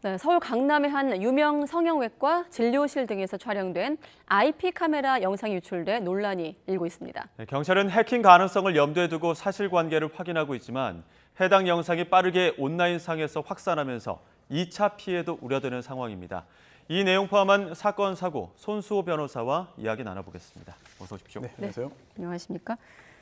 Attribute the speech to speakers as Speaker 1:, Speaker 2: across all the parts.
Speaker 1: 네, 서울 강남의 한 유명 성형외과 진료실 등에서 촬영된 IP 카메라 영상이 유출돼 논란이 일고 있습니다.
Speaker 2: 네, 경찰은 해킹 가능성을 염두에 두고 사실관계를 확인하고 있지만 해당 영상이 빠르게 온라인상에서 확산하면서 2차 피해도 우려되는 상황입니다. 이 내용 포함한 사건 사고 손수호 변호사와 이야기 나눠보겠습니다. 어서 오십시오.
Speaker 3: 네, 안녕하세요.
Speaker 1: 안녕하십니까?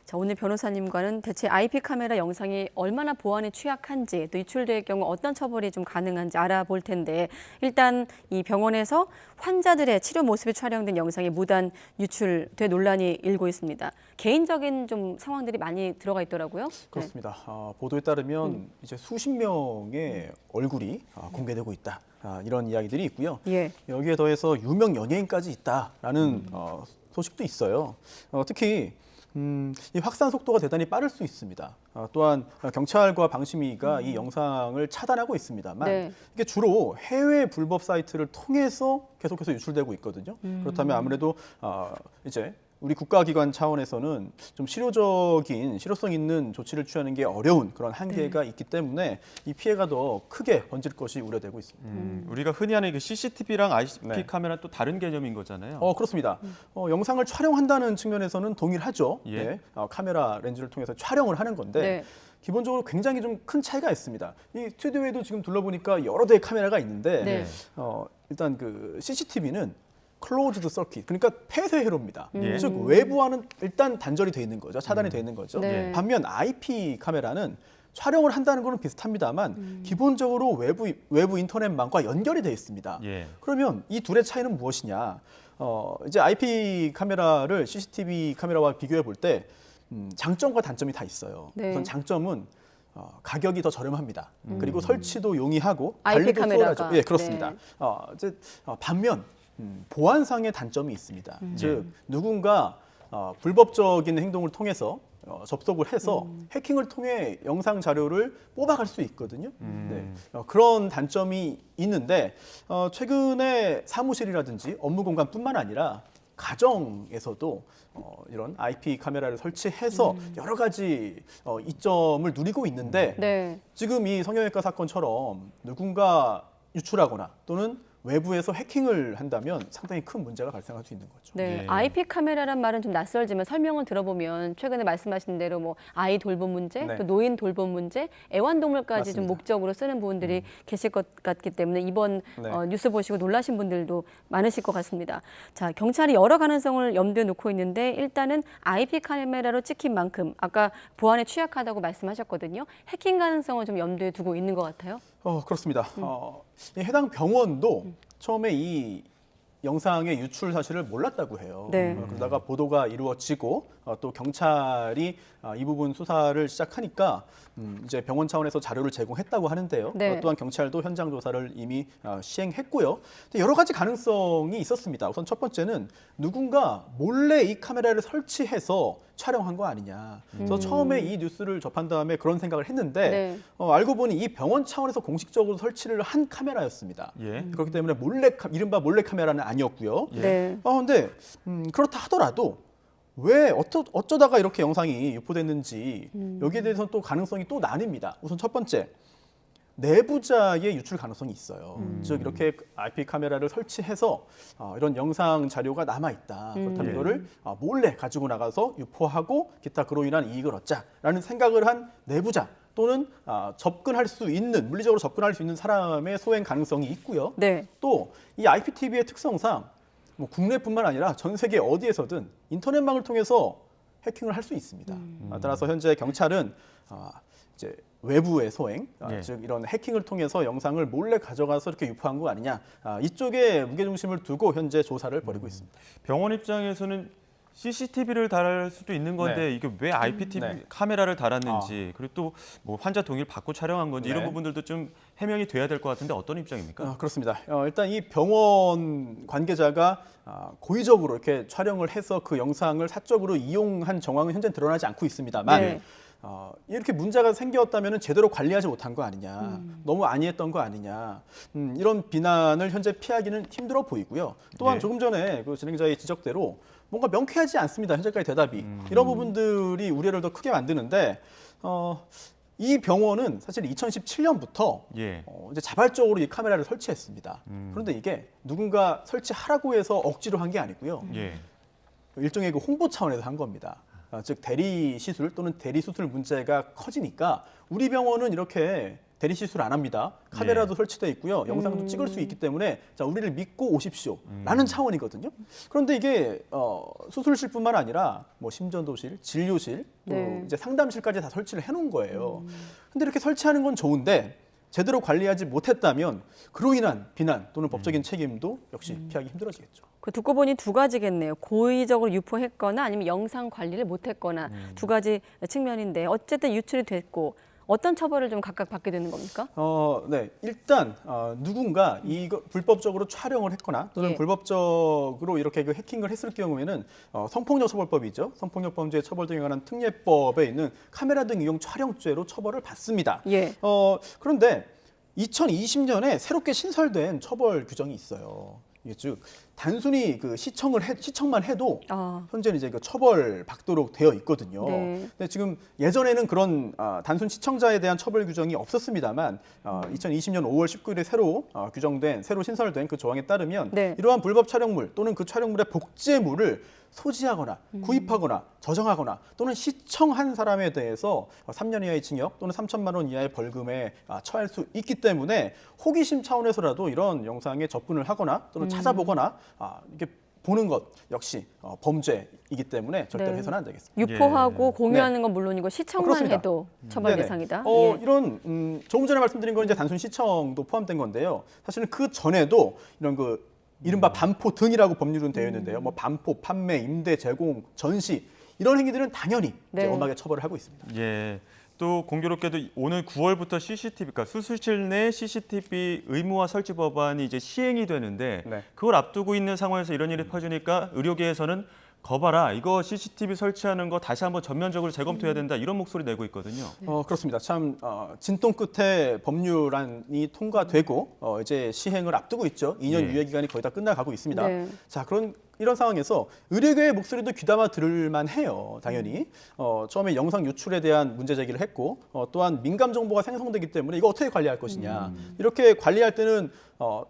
Speaker 1: 자, 오늘 변호사님과는 대체 IP 카메라 영상이 얼마나 보안에 취약한지 또 유출될 경우 어떤 처벌이 좀 가능한지 알아볼 텐데 일단 이 병원에서 환자들의 치료 모습이 촬영된 영상이 무단 유출돼 논란이 일고 있습니다. 개인적인 좀 상황들이 많이 들어가 있더라고요.
Speaker 3: 그렇습니다. 보도에 따르면 이제 수십 명의 얼굴이 공개되고 있다. 이런 이야기들이 있고요.
Speaker 1: 예.
Speaker 3: 여기에 더해서 유명 연예인까지 있다라는 소식도 있어요. 특히 이 확산 속도가 대단히 빠를 수 있습니다. 또한 경찰과 방심위가 이 영상을 차단하고 있습니다만
Speaker 1: 네.
Speaker 3: 이게 주로 해외 불법 사이트를 통해서 계속해서 유출되고 있거든요. 그렇다면 아무래도 이제 우리 국가기관 차원에서는 좀 실효성 있는 조치를 취하는 게 어려운 그런 한계가 있기 때문에 이 피해가 더 크게 번질 것이 우려되고 있습니다.
Speaker 2: 우리가 흔히 하는 CCTV랑 IP
Speaker 3: 네.
Speaker 2: 카메라는 또 다른 개념인 거잖아요.
Speaker 3: 그렇습니다. 영상을 촬영한다는 측면에서는 동일하죠.
Speaker 2: 예.
Speaker 3: 네, 카메라 렌즈를 통해서 촬영을 하는 건데
Speaker 1: 네.
Speaker 3: 기본적으로 굉장히 좀 큰 차이가 있습니다. 이 스튜디오에도 지금 둘러보니까 여러 대의 카메라가 있는데
Speaker 1: 네.
Speaker 3: 일단 그 CCTV는 클로즈드 서킷, 그러니까 폐쇄회로입니다.
Speaker 2: 예.
Speaker 3: 즉 외부와는 일단 단절이 돼 있는 거죠. 차단이 돼 있는 거죠.
Speaker 1: 네.
Speaker 3: 반면 IP 카메라는 촬영을 한다는 거는 비슷합니다만 기본적으로 외부 인터넷망과 연결이 돼 있습니다.
Speaker 2: 예.
Speaker 3: 그러면 이 둘의 차이는 무엇이냐? 이제 IP 카메라를 CCTV 카메라와 비교해 볼 때 장점과 단점이 다 있어요.
Speaker 1: 네.
Speaker 3: 우선 장점은 가격이 더 저렴합니다. 그리고 설치도 용이하고
Speaker 1: IP
Speaker 3: 관리도
Speaker 1: 카메라가.
Speaker 3: 수월하죠. 예, 그렇습니다.
Speaker 1: 네.
Speaker 3: 이제 반면 보안상의 단점이 있습니다. 즉 누군가 불법적인 행동을 통해서 접속을 해서 해킹을 통해 영상 자료를 뽑아갈 수 있거든요. 네. 그런 단점이 있는데 최근에 사무실이라든지 업무 공간뿐만 아니라 가정에서도 이런 IP 카메라를 설치해서 여러 가지 이점을 누리고 있는데
Speaker 1: 네.
Speaker 3: 지금 이 성형외과 사건처럼 누군가 유출하거나 또는 외부에서 해킹을 한다면 상당히 큰 문제가 발생할 수 있는 거죠.
Speaker 1: 네,
Speaker 2: 예.
Speaker 1: IP 카메라란 말은 좀 낯설지만 설명을 들어보면 최근에 말씀하신 대로 뭐 아이 돌봄 문제,
Speaker 3: 네.
Speaker 1: 또 노인 돌봄 문제, 애완동물까지 좀
Speaker 3: 맞습니다.
Speaker 1: 목적으로 쓰는 부분들이 계실 것 같기 때문에 이번
Speaker 3: 네.
Speaker 1: 뉴스 보시고 놀라신 분들도 많으실 것 같습니다. 자, 경찰이 여러 가능성을 염두에 놓고 있는데 일단은 IP 카메라로 찍힌 만큼 아까 보안에 취약하다고 말씀하셨거든요. 해킹 가능성을 좀 염두에 두고 있는 것 같아요.
Speaker 3: 그렇습니다. 이 해당 병원도 처음에 이 영상의 유출 사실을 몰랐다고 해요.
Speaker 1: 네.
Speaker 3: 그러다가 보도가 이루어지고 또 경찰이 이 부분 수사를 시작하니까 이제 병원 차원에서 자료를 제공했다고 하는데요.
Speaker 1: 네.
Speaker 3: 또한 경찰도 현장 조사를 이미 시행했고요. 여러 가지 가능성이 있었습니다. 우선 첫 번째는 누군가 몰래 이 카메라를 설치해서 촬영한 거 아니냐. 그래서 처음에 이 뉴스를 접한 다음에 그런 생각을 했는데
Speaker 1: 네.
Speaker 3: 알고 보니 이 병원 차원에서 공식적으로 설치를 한 카메라였습니다.
Speaker 2: 예.
Speaker 3: 그렇기 때문에 이른바 몰래 카메라는 아니었고요.
Speaker 2: 예.
Speaker 1: 네.
Speaker 3: 근데 그렇다 하더라도 왜 어쩌다가 이렇게 영상이 유포됐는지 여기에 대해서는 또 가능성이 또 나뉩니다. 우선 첫 번째, 내부자의 유출 가능성이 있어요. 즉 이렇게 IP 카메라를 설치해서 이런 영상 자료가 남아 있다. 그렇다면 이거를 몰래 가지고 나가서 유포하고 기타 그로 인한 이익을 얻자라는 생각을 한 내부자 또는 접근할 수 있는 물리적으로 접근할 수 있는 사람의 소행 가능성이 있고요.
Speaker 1: 네.
Speaker 3: 또 이 IPTV의 특성상 뭐 국내뿐만 아니라 전 세계 어디에서든 인터넷망을 통해서 해킹을 할 수 있습니다. 따라서 현재 경찰은 이제 외부의 소행,
Speaker 2: 네.
Speaker 3: 즉 이런 해킹을 통해서 영상을 몰래 가져가서 이렇게 유포한 거 아니냐, 이쪽에 무게중심을 두고 현재 조사를 벌이고 있습니다.
Speaker 2: 병원 입장에서는 CCTV를 달을 수도 있는 건데
Speaker 3: 네.
Speaker 2: 이게 왜 IPTV
Speaker 3: 네.
Speaker 2: 카메라를 달았는지 그리고 또 뭐 환자 동의를 받고 촬영한 건지 이런
Speaker 3: 네.
Speaker 2: 부분들도 좀 해명이 돼야 될 것 같은데 어떤 입장입니까?
Speaker 3: 그렇습니다. 일단 이 병원 관계자가 고의적으로 이렇게 촬영을 해서 그 영상을 사적으로 이용한 정황은 현재 드러나지 않고 있습니다만
Speaker 1: 네.
Speaker 3: 이렇게 문제가 생겼다면 제대로 관리하지 못한 거 아니냐, 너무 안이했던 거 아니냐, 이런 비난을 현재 피하기는 힘들어 보이고요. 또한
Speaker 2: 예.
Speaker 3: 조금 전에 그 진행자의 지적대로 뭔가 명쾌하지 않습니다. 현재까지 대답이. 이런 부분들이 우려를 더 크게 만드는데 이 병원은 사실 2017년부터
Speaker 2: 예.
Speaker 3: 이제 자발적으로 이 카메라를 설치했습니다. 그런데 이게 누군가 설치하라고 해서 억지로 한 게 아니고요.
Speaker 2: 예.
Speaker 3: 일종의 그 홍보 차원에서 한 겁니다. 즉 대리 시술 또는 대리 수술 문제가 커지니까 우리 병원은 이렇게 대리 시술 안 합니다. 카메라도 설치되어 있고요. 영상도 찍을 수 있기 때문에 자 우리를 믿고 오십시오라는 차원이거든요. 그런데 이게 수술실뿐만 아니라 뭐 심전도실, 진료실, 또
Speaker 1: 네.
Speaker 3: 이제 상담실까지 다 설치를 해놓은 거예요. 근데 이렇게 설치하는 건 좋은데 제대로 관리하지 못했다면 그로 인한 비난 또는 법적인 책임도 역시 피하기 힘들어지겠죠.
Speaker 1: 그 듣고 보니 두 가지겠네요. 고의적으로 유포했거나 아니면 영상 관리를 못했거나 두 가지 측면인데 어쨌든 유출이 됐고 어떤 처벌을 좀 각각 받게 되는 겁니까?
Speaker 3: 네. 일단 누군가 이거 불법적으로 촬영을 했거나 또는
Speaker 1: 예.
Speaker 3: 불법적으로 이렇게 그 해킹을 했을 경우에는 성폭력 처벌법이죠. 성폭력 범죄 처벌 등에 관한 특례법에 있는 카메라 등 이용 촬영죄로 처벌을 받습니다.
Speaker 1: 예.
Speaker 3: 그런데 2020년에 새롭게 신설된 처벌 규정이 있어요. 이게 즉 단순히 그 시청만 해도 현재는 이제 그 처벌 받도록 되어 있거든요.
Speaker 1: 네.
Speaker 3: 근데 지금 예전에는 그런 단순 시청자에 대한 처벌 규정이 없었습니다만 2020년 5월 19일에 새로 신설된 그 조항에 따르면
Speaker 1: 네.
Speaker 3: 이러한 불법 촬영물 또는 그 촬영물의 복제물을 소지하거나 구입하거나 저장하거나 또는 시청한 사람에 대해서 3년 이하의 징역 또는 3천만 원 이하의 벌금에 처할 수 있기 때문에 호기심 차원에서라도 이런 영상에 접근을 하거나 또는 찾아보거나 이렇게 보는 것 역시 범죄이기 때문에 절대로
Speaker 1: 네.
Speaker 3: 해서는 안 되겠습니다.
Speaker 1: 유포하고 공유하는 건 물론이고 시청만
Speaker 3: 그렇습니다.
Speaker 1: 해도 처벌
Speaker 3: 네네.
Speaker 1: 대상이다. 예.
Speaker 3: 이런 조금 전에 말씀드린 건 이제 단순 시청도 포함된 건데요. 사실은 그 전에도 이런 그 이른바 반포 등이라고 법률은 되어 있는데요. 뭐 반포, 판매, 임대, 제공, 전시 이런 행위들은 당연히
Speaker 1: 네.
Speaker 3: 이제 엄하게 처벌을 하고 있습니다.
Speaker 2: 예. 또 공교롭게도 오늘 9월부터 CCTV, 그러니까 수술실 내 CCTV 의무화 설치 법안이 이제 시행이 되는데
Speaker 3: 네.
Speaker 2: 그걸 앞두고 있는 상황에서 이런 일이 퍼지니까 의료계에서는 거봐라, 이거 CCTV 설치하는 거 다시 한번 전면적으로 재검토해야 된다, 이런 목소리 내고 있거든요.
Speaker 3: 그렇습니다. 참 진통 끝에 법률안이 통과되고 이제 시행을 앞두고 있죠. 2년
Speaker 2: 예.
Speaker 3: 유예 기간이 거의 다 끝나가고 있습니다.
Speaker 1: 네.
Speaker 3: 자, 이런 상황에서 의료계의 목소리도 귀담아 들을 만해요. 당연히 처음에 영상 유출에 대한 문제 제기를 했고 또한 민감 정보가 생성되기 때문에 이거 어떻게 관리할 것이냐. 이렇게 관리할 때는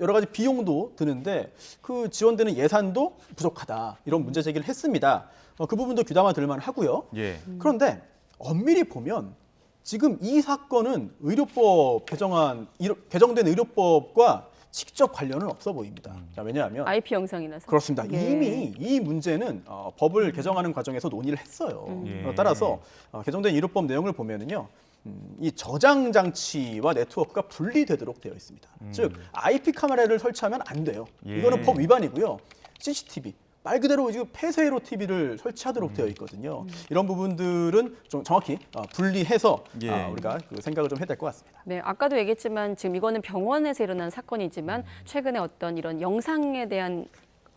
Speaker 3: 여러 가지 비용도 드는데 그 지원되는 예산도 부족하다. 이런 문제 제기를 했습니다. 그 부분도 귀담아 들을 만하고요.
Speaker 2: 예.
Speaker 3: 그런데 엄밀히 보면 지금 이 사건은 개정된 의료법과 직접 관련은 없어 보입니다. 자, 왜냐하면
Speaker 1: IP 영상이라서.
Speaker 3: 그렇습니다.
Speaker 1: 예.
Speaker 3: 이미 이 문제는 법을 개정하는 과정에서 논의를 했어요.
Speaker 2: 예.
Speaker 3: 따라서 개정된 의료법 내용을 보면은요. 이 저장 장치와 네트워크가 분리되도록 되어 있습니다. 즉 IP 카메라를 설치하면 안 돼요.
Speaker 2: 예.
Speaker 3: 이거는 법 위반이고요. CCTV 말 그대로 지금 폐쇄로 TV를 설치하도록 되어 있거든요. 이런 부분들은 좀 정확히 분리해서
Speaker 2: 예.
Speaker 3: 우리가 그 생각을 좀 해야 될 것 같습니다.
Speaker 1: 네, 아까도 얘기했지만 지금 이거는 병원에서 일어난 사건이지만 최근에 어떤 이런 영상에 대한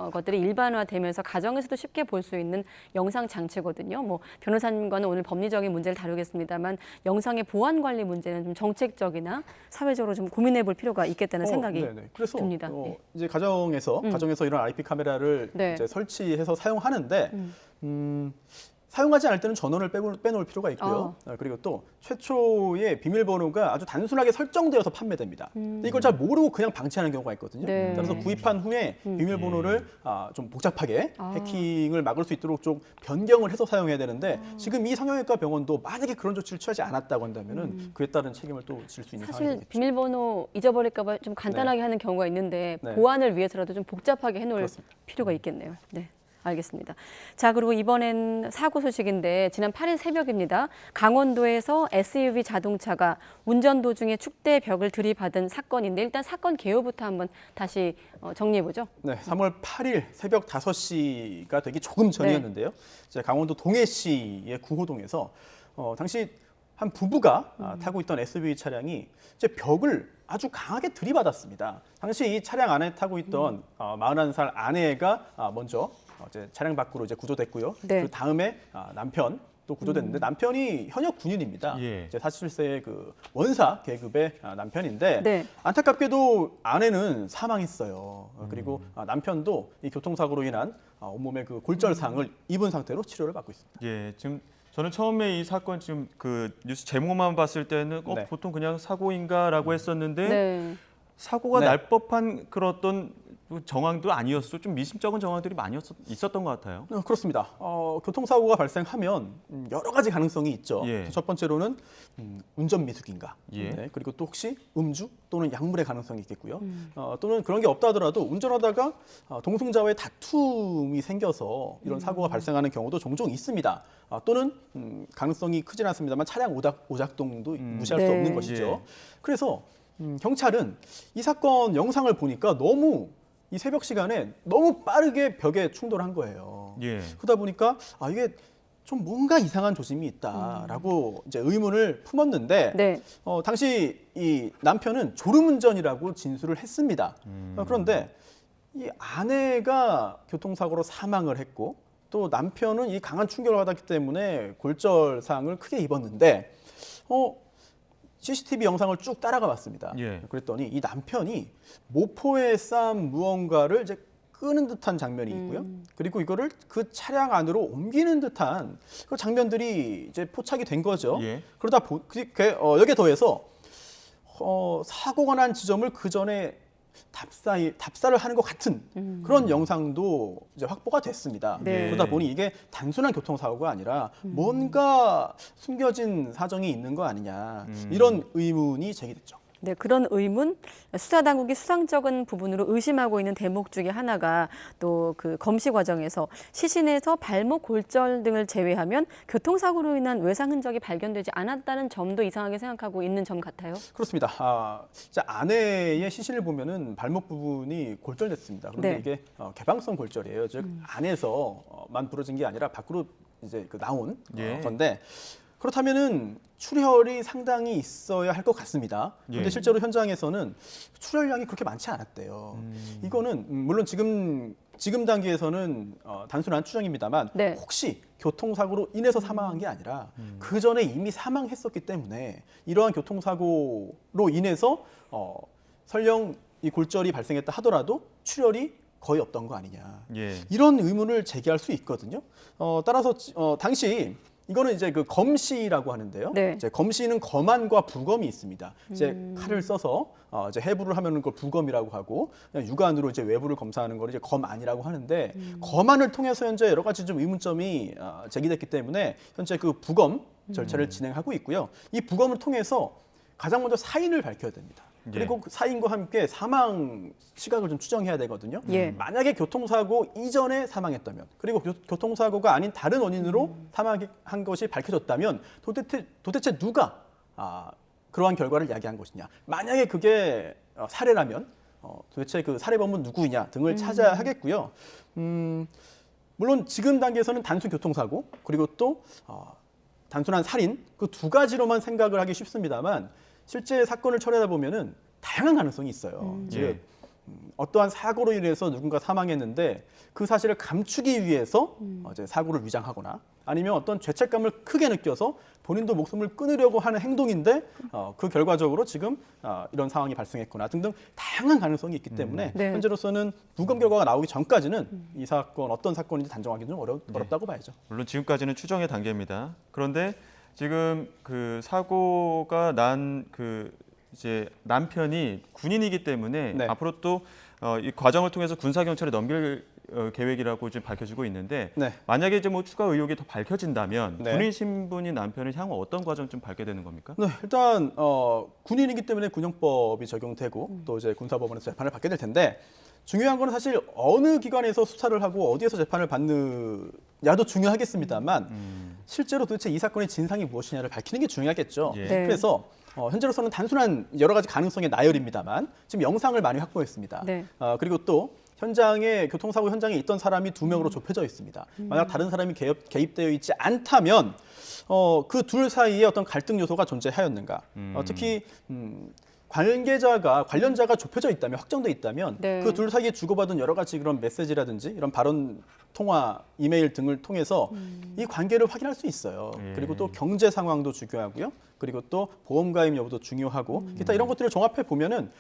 Speaker 1: 것들이 일반화되면서 가정에서도 쉽게 볼 수 있는 영상 장치거든요. 뭐 변호사님과는 오늘 법리적인 문제를 다루겠습니다만 영상의 보안 관리 문제는 좀 정책적이나 사회적으로 좀 고민해 볼 필요가 있겠다는 생각이
Speaker 3: 네네. 그래서
Speaker 1: 듭니다. 네.
Speaker 3: 이제 가정에서 이런 IP 카메라를
Speaker 1: 네.
Speaker 3: 이제 설치해서 사용하는데 사용하지 않을 때는 전원을 빼놓을 필요가 있고요. 그리고 또 최초의 비밀번호가 아주 단순하게 설정되어서 판매됩니다. 근데 이걸 잘 모르고 그냥 방치하는 경우가 있거든요.
Speaker 1: 네.
Speaker 3: 따라서 구입한 후에 비밀번호를 좀 복잡하게 해킹을 막을 수 있도록 좀 변경을 해서 사용해야 되는데 지금 이 성형외과 병원도 만약에 그런 조치를 취하지 않았다고 한다면은 그에 따른 책임을 또 질 수 있는 상황이
Speaker 1: 사실
Speaker 3: 되겠죠.
Speaker 1: 비밀번호 잊어버릴까 봐 좀 간단하게 하는 경우가 있는데
Speaker 3: 네.
Speaker 1: 보안을 위해서라도 좀 복잡하게 해놓을
Speaker 3: 그렇습니다.
Speaker 1: 필요가 있겠네요. 네. 알겠습니다. 자, 그리고 이번엔 사고 소식인데 지난 8일 새벽입니다. 강원도에서 SUV 자동차가 운전 도중에 축대 벽을 들이받은 사건인데 일단 사건 개요부터 한번 다시 정리해보죠.
Speaker 3: 네, 3월 8일 새벽 5시가 되기 조금 전이었는데요. 이제 강원도 동해시의 구호동에서 당시 한 부부가 타고 있던 SUV 차량이 이제 벽을 아주 강하게 들이받았습니다. 당시 이 차량 안에 타고 있던 41살 아내가 먼저 이제 차량 밖으로 이제 구조됐고요.
Speaker 1: 네.
Speaker 3: 그 다음에 남편 또 구조됐는데 남편이 현역 군인입니다.
Speaker 2: 예.
Speaker 3: 이제 47세의 그 원사 계급의 남편인데
Speaker 1: 네.
Speaker 3: 안타깝게도 아내는 사망했어요. 그리고 남편도 이 교통사고로 인한 온몸에 그 골절상을 입은 상태로 치료를 받고 있습니다.
Speaker 2: 예, 지금 저는 처음에 이 사건 지금 그 뉴스 제목만 봤을 때는
Speaker 3: 네.
Speaker 2: 보통 그냥 사고인가라고 했었는데
Speaker 1: 네.
Speaker 2: 사고가
Speaker 3: 네.
Speaker 2: 날 법한 그런 어떤 정황도 아니었어. 좀 미심쩍은 정황들이 많이 있었던 것 같아요.
Speaker 3: 그렇습니다. 교통사고가 발생하면 여러 가지 가능성이 있죠.
Speaker 2: 예.
Speaker 3: 첫 번째로는 운전 미숙인가,
Speaker 2: 예.
Speaker 3: 네, 그리고 또 혹시 음주 또는 약물의 가능성이 있겠고요. 또는 그런 게 없다 하더라도 운전하다가 동승자와의 다툼이 생겨서 이런 사고가 발생하는 경우도 종종 있습니다. 또는 가능성이 크진 않습니다만 차량 오작동도 무시할 수
Speaker 1: 네.
Speaker 3: 없는 것이죠.
Speaker 2: 예.
Speaker 3: 그래서 경찰은 이 사건 영상을 보니까 너무 이 새벽 시간에 너무 빠르게 벽에 충돌한 거예요.
Speaker 2: 예.
Speaker 3: 그러다 보니까 이게 좀 뭔가 이상한 조짐이 있다라고 이제 의문을 품었는데
Speaker 1: 네.
Speaker 3: 당시 이 남편은 졸음운전이라고 진술을 했습니다. 그런데 이 아내가 교통사고로 사망을 했고 또 남편은 이 강한 충격을 받았기 때문에 골절상을 크게 입었는데 CCTV 영상을 쭉 따라가 봤습니다.
Speaker 2: 예.
Speaker 3: 그랬더니 이 남편이 모포에 쌓은 무언가를 이제 끄는 듯한 장면이 있고요. 그리고 이거를 그 차량 안으로 옮기는 듯한 그 장면들이 이제 포착이 된 거죠.
Speaker 2: 예.
Speaker 3: 그러다 여기에 더해서 사고가 난 지점을 그 전에 답사를 하는 것 같은 그런 영상도 이제 확보가 됐습니다.
Speaker 1: 네.
Speaker 3: 그러다 보니 이게 단순한 교통사고가 아니라 뭔가 숨겨진 사정이 있는 거 아니냐 이런 의문이 제기됐죠.
Speaker 1: 네, 그런 의문, 수사당국이 수상적인 부분으로 의심하고 있는 대목 중에 하나가 또 그 검시 과정에서 시신에서 발목 골절 등을 제외하면 교통사고로 인한 외상 흔적이 발견되지 않았다는 점도 이상하게 생각하고 있는 점 같아요.
Speaker 3: 그렇습니다. 진짜 아내의 시신을 보면은 발목 부분이 골절됐습니다. 그런데
Speaker 1: 네.
Speaker 3: 이게 개방성 골절이에요. 즉 안에서만 부러진 게 아니라 밖으로 이제 나온
Speaker 2: 예.
Speaker 3: 건데 그렇다면은 출혈이 상당히 있어야 할 것 같습니다. 그런데
Speaker 2: 예.
Speaker 3: 실제로 현장에서는 출혈량이 그렇게 많지 않았대요. 이거는 물론 지금 단계에서는 단순한 추정입니다만
Speaker 1: 네.
Speaker 3: 혹시 교통사고로 인해서 사망한 게 아니라 그 전에 이미 사망했었기 때문에 이러한 교통사고로 인해서 설령 이 골절이 발생했다 하더라도 출혈이 거의 없던 거 아니냐.
Speaker 2: 예.
Speaker 3: 이런 의문을 제기할 수 있거든요. 따라서 당시 이거는 이제 그 검시라고 하는데요.
Speaker 1: 네.
Speaker 3: 이제 검시는 검안과 부검이 있습니다. 이제 칼을 써서 이제 해부를 하면은 그걸 부검이라고 하고 그냥 육안으로 이제 외부를 검사하는 걸 이제 검안이라고 하는데 검안을 통해서 현재 여러 가지 좀 의문점이 제기됐기 때문에 현재 그 부검 절차를 진행하고 있고요. 이 부검을 통해서 가장 먼저 사인을 밝혀야 됩니다. 그리고 그 사인과 함께 사망 시각을 좀 추정해야 되거든요.
Speaker 1: 예.
Speaker 3: 만약에 교통사고 이전에 사망했다면 그리고 교통사고가 아닌 다른 원인으로 사망한 것이 밝혀졌다면 도대체 누가 그러한 결과를 야기한 것이냐. 만약에 그게 살해라면 도대체 그 살해범은 누구이냐 등을 찾아야 하겠고요. 물론 지금 단계에서는 단순 교통사고 그리고 또 단순한 살인 그 두 가지로만 생각을 하기 쉽습니다만 실제 사건을 처리하다 보면은 다양한 가능성이 있어요. 즉 어떠한 사고로 인해서 누군가 사망했는데 그 사실을 감추기 위해서 이제 사고를 위장하거나 아니면 어떤 죄책감을 크게 느껴서 본인도 목숨을 끊으려고 하는 행동인데 그 결과적으로 지금 이런 상황이 발생했거나 등등 다양한 가능성이 있기 때문에
Speaker 1: 네.
Speaker 3: 현재로서는 부검 결과가 나오기 전까지는 이 사건 어떤 사건인지 단정하기는 좀 어렵다고 봐야죠.
Speaker 2: 물론 지금까지는 추정의 단계입니다. 그런데 지금 그 사고가 난 그 이제 남편이 군인이기 때문에
Speaker 3: 네.
Speaker 2: 앞으로 또 이 과정을 통해서 군사 경찰에 넘길 계획이라고 지금 밝혀지고 있는데
Speaker 3: 네.
Speaker 2: 만약에 이제 뭐 추가 의혹이 더 밝혀진다면
Speaker 3: 네.
Speaker 2: 군인 신분인 남편은 향후 어떤 과정 좀 밟게 되는 겁니까?
Speaker 3: 네, 일단 군인이기 때문에 군형법이 적용되고 또 이제 군사법원에서 재판을 받게 될 텐데 중요한 건 사실 어느 기관에서 수사를 하고 어디에서 재판을 받느냐도 중요하겠습니다만 실제로 도대체 이 사건의 진상이 무엇이냐를 밝히는 게 중요하겠죠.
Speaker 2: 예.
Speaker 1: 네.
Speaker 3: 그래서 현재로서는 단순한 여러 가지 가능성의 나열입니다만 지금 영상을 많이 확보했습니다.
Speaker 1: 네.
Speaker 3: 그리고 또 교통사고 현장에 있던 사람이 2명으로 좁혀져 있습니다. 만약 다른 사람이 개입되어 있지 않다면 그 둘 사이에 어떤 갈등 요소가 존재하였는가. 특히 관련자가 좁혀져 있다면 확정돼 있다면
Speaker 1: 네.
Speaker 3: 그 둘 사이에 주고받은 여러 가지 그런 메시지라든지 이런 발언 통화, 이메일 등을 통해서 이 관계를 확인할 수 있어요. 그리고 또 경제 상황도 중요하고요. 그리고 또 보험 가입 여부도 중요하고 기타 이런 것들을 종합해 보면은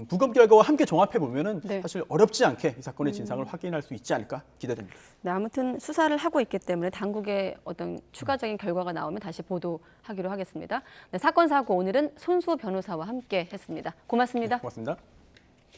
Speaker 3: 부검 결과와 함께 종합해 보면은
Speaker 1: 네.
Speaker 3: 사실 어렵지 않게 이 사건의 진상을 확인할 수 있지 않을까 기대됩니다.
Speaker 1: 네, 아무튼 수사를 하고 있기 때문에 당국의 어떤 추가적인 결과가 나오면 다시 보도하기로 하겠습니다. 네, 사건 사고 오늘은 손수호 변호사와 함께 했습니다. 고맙습니다.
Speaker 3: 고맙습니다.